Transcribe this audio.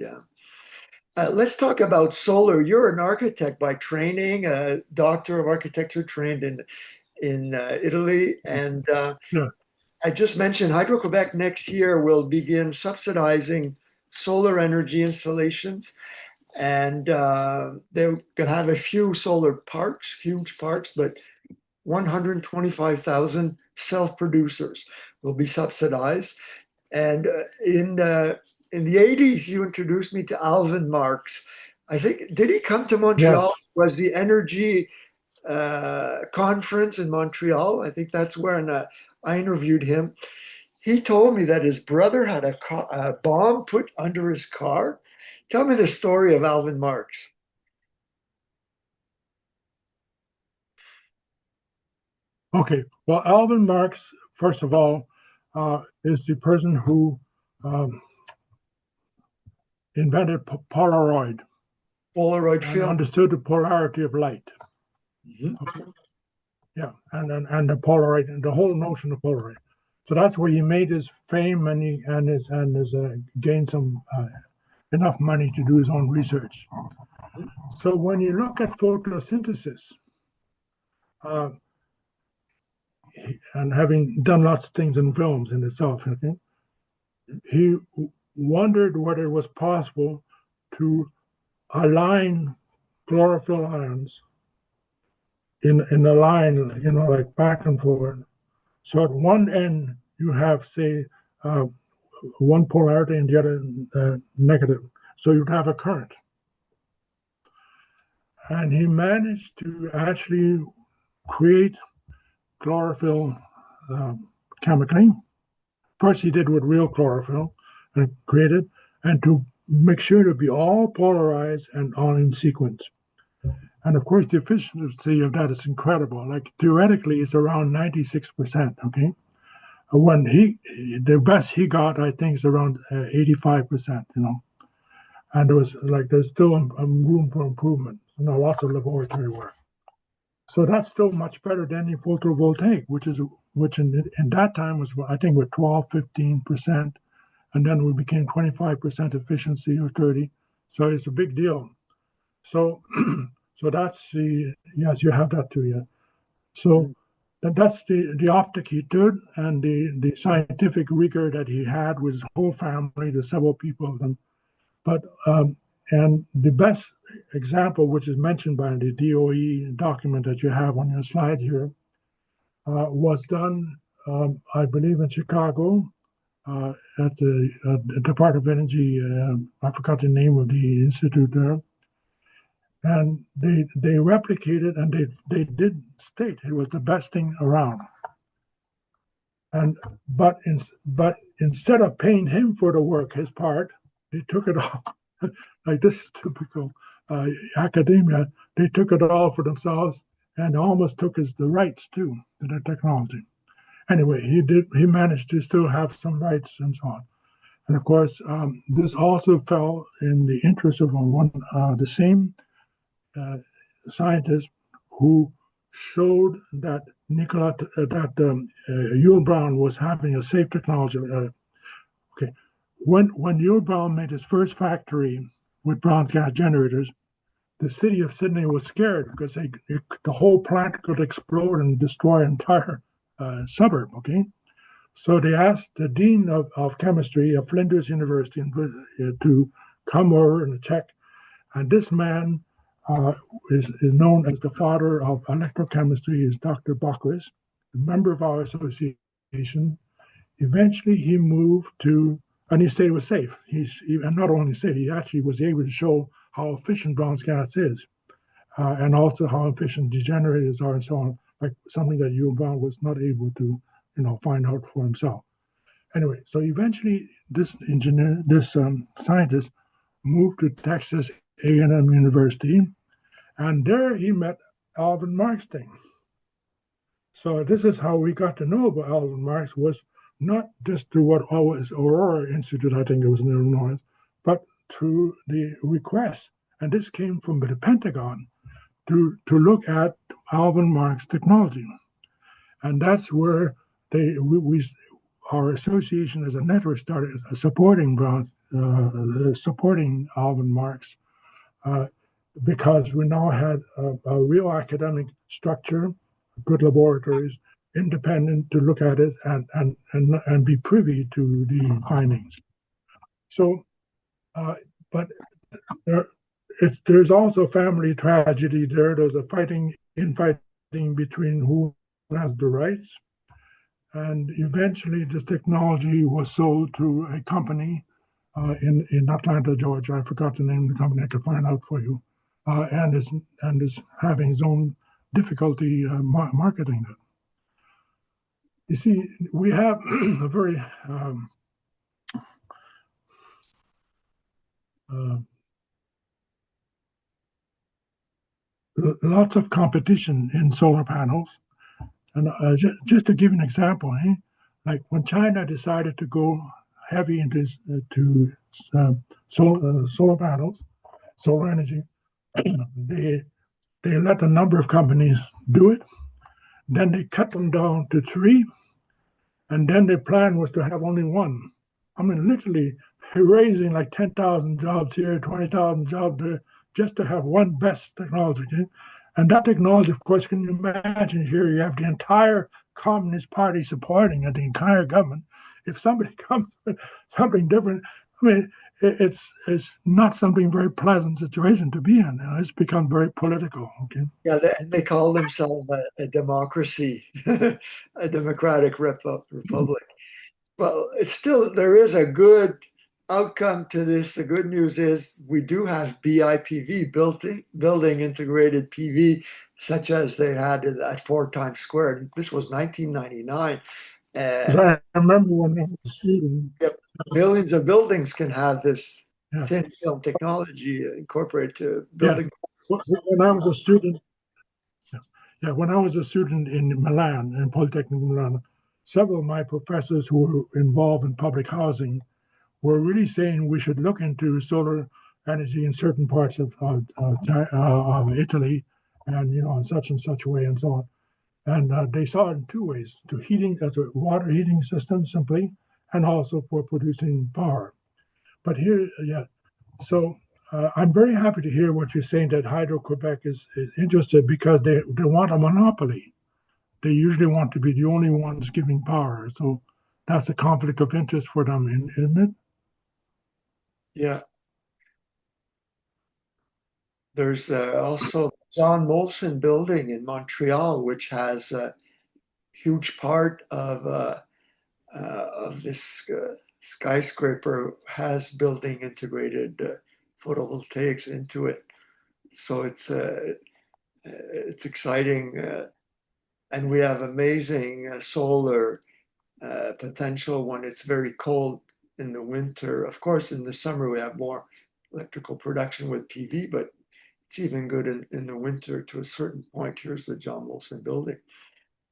Yeah. Let's talk about solar. You're an architect by training, a doctor of architecture trained in Italy, and Yeah, I just mentioned Hydro-Quebec next year will begin subsidizing solar energy installations, and they're going to have a few solar parks, huge parks, but 125,000 self-producers will be subsidized. And in the 80s, you introduced me to Alvin Marks. I think, did he come to Montreal? yes. Was the energy conference in Montreal? I think that's when I interviewed him. He told me that his brother had a bomb put under his car. Tell me the story of Alvin Marks. Okay. Well, Alvin Marks, first of all, is the person who um, invented Polaroid Polaroid and film. understood the polarity of light. Mhm. Okay. Yeah, and the Polaroid and the whole notion of Polaroid. So that's where he made his fame, and his gained some enough money to do his own research. So when you look at photosynthesis, uh, and having done lots of things in films in itself, okay, he wondered whether it was possible to align chlorophyll ions in a line, like back and forward. So at one end you have, say, uh, one polarity and the other negative. So you'd have a current. And he managed to actually create chlorophyll chemically. First, he did with real chlorophyll and created, and to make sure to be all polarized and all in sequence. And of course, the efficiency of that is incredible. Like theoretically, it's around 96%. Okay, when the best he got, I think, is around 85%. And there's still room for improvement. Lots of laboratory work. So that's still much better than the photovoltaic, which in that time was, I think, with 12, 15%, and then we became 25% efficiency or 30. So it's a big deal. So so that's the yes, you have that too, yeah. So that's the optic he did, and the scientific rigor that he had with his whole family, the several people of them. But and the best example, which is mentioned by the DOE document that you have on your slide here, was done, I believe, in Chicago at the Department of Energy. I forgot the name of the institute there, and they replicated, and they did state it was the best thing around. And but instead of paying him for the work, his part, they took it all. Like this is typical academia. They took it all for themselves and almost took the rights too to the technology. Anyway, he managed to still have some rights and so on. And of course, this also fell in the interest of the same uh, scientist who showed that Yule Brown was having a safe technology. Okay, when Yule Brown made his first factory with brown gas generators, the city of Sydney was scared because the whole plant could explode and destroy an entire suburb. Okay, so they asked the dean of chemistry of Flinders University to come over and check. And this man is known as the father of electrochemistry, is Dr. Bockwis, a member of our association. Eventually, he moved to, and he said it was safe. And not only safe, he actually was able to show how efficient Brown's gas is, and also how efficient degenerators are, and so on. Like something that Yule Brown was not able to, find out for himself. Anyway, so eventually, this scientist, moved to Texas A&M University, and there he met Alvin Marks. So this is how we got to know about Alvin Marks, was not just through what always Aurora Institute, I think it was in Illinois, but through the request. And this came from the Pentagon to look at Alvin Marks' technology. And that's where our association as a network started supporting Brown's supporting Alvin Marks because we now had a real academic structure, good laboratories, independent to look at it and be privy to the findings. So, but there's also family tragedy there. There's a infighting between who has the rights. And eventually this technology was sold to a company in Atlanta, Georgia. I forgot the name of the company. I could find out for you. And is having its own difficulty marketing it. You see, we have a very lots of competition in solar panels. And just to give an example, like when China decided to go heavy into solar panels, solar energy, they let a number of companies do it. Then they cut them down to 3, and then their plan was to have only 1. I mean, literally raising like 10,000 jobs here, 20,000 jobs there, just to have one best technology. And that technology, of course, can you imagine here, you have the entire Communist Party supporting it, the entire government. If somebody comes with something different, I mean, it's not something very pleasant situation to be in. It's become very political. Okay. Yeah, and they call themselves a democracy, a democratic republic. Well, it's still, there is a good outcome to this. The good news is we do have BIPV, building integrated PV, such as they had at 4 Times Square. This was 1999. I remember when I was a student. Yep, millions of buildings can have this Yeah. thin film technology incorporated to Yeah. building. When I was a student, when I was a student in Milan, in Polytechnic Milan, several of my professors who were involved in public housing were really saying we should look into solar energy in certain parts of Italy, and in such and such way and so on. And they saw it in 2 ways: to heating as a water heating system simply, and also for producing power. But here, so I'm very happy to hear what you're saying, that Hydro-Quebec is interested because they want a monopoly. They usually want to be the only ones giving power. So that's a conflict of interest for them, isn't it? Yeah. There's also John Molson building in Montreal, which has a huge part of this skyscraper has building integrated photovoltaics into it. So it's exciting, and we have amazing solar potential when it's very cold in the winter. Of course, in the summer we have more electrical production with PV, but it's even good in the winter to a certain point. Here's the John Molson building.